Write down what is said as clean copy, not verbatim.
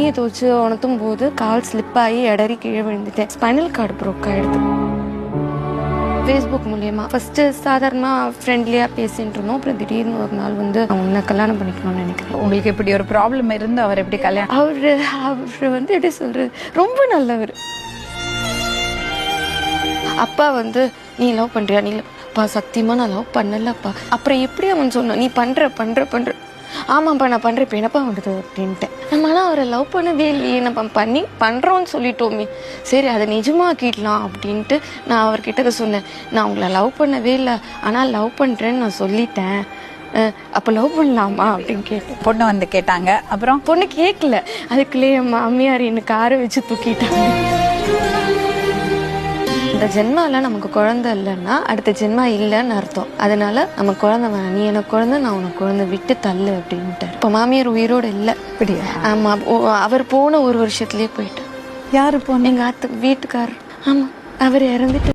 துணியை துவச்சு உணர்த்தும் போது கால் ஸ்லிப் ஆகி இடறி கீழே விழுந்துட்டேன். ஸ்பைனல் கார்டு ப்ரோக் ஆகிடுது. ஃபேஸ்புக் மூலியமாக ஃபஸ்ட்டு சாதாரணமாக ஃப்ரெண்ட்லியாக பேசிகிட்டு இருந்தோம். அப்புறம் திடீர்னு ஒரு நாள் உன்னை கல்யாணம் பண்ணிக்கணும்னு நினைக்கிறேன். உங்களுக்கு இப்படி ஒரு ப்ராப்ளம் இருந்து அவர் எப்படி கல்யாணம்? அவர் எப்படி சொல்கிறது, ரொம்ப நல்லவர். அப்பா நீ லவ் பண்ணுறியா? அப்பா சத்தியமாக நான் லவ் பண்ணலப்பா. அப்புறம் எப்படி அவன் சொன்னான், நீ பண்ணுற ஆமாப்பா நான் பண்ணுறேன், இப்போ என்னப்பா வந்துட்டு அப்படின்ட்டேன். நம்மளாம் அவரை லவ் பண்ணவே இல்லையே, நம்ம பண்ணுறோன்னு சொல்லிட்டோமே, சரி அதை நிஜமாக்கிடலாம் அப்படின்ட்டு நான் அவர்கிட்ட சொன்னேன். நான் உங்களை லவ் பண்ணவே இல்லை, ஆனால் லவ் பண்ணுறேன்னு நான் சொல்லிட்டேன், அப்போ லவ் பண்ணலாமா அப்படின்னு கேட்டேன். பொண்ணு கேட்டாங்க. அப்புறம் பொண்ணு கேட்கல. அதுக்குள்ளேயே என் மாமியார் என்ன காரை வச்சு தூக்கிட்டாங்க. இந்த ஜென்மாவில் நமக்கு குழந்தை இல்லைன்னா அடுத்த ஜென்மா இல்லைன்னு அர்த்தம். அதனால நம்ம குழந்தை வேணாம், நீ எனக்கு குழந்தை, நான் உனக்கு குழந்தை, விட்டு தள்ளு அப்படின்ட்டு. இப்போ மாமியார் உயிரோடு இல்லை. அப்படியா? ஆமாம், அவர் போன ஒரு வருஷத்துலேயே போயிட்டு. யாரு போன? எங்கள் வீட்டுக்காரர். ஆமாம், அவர் இறந்துட்டு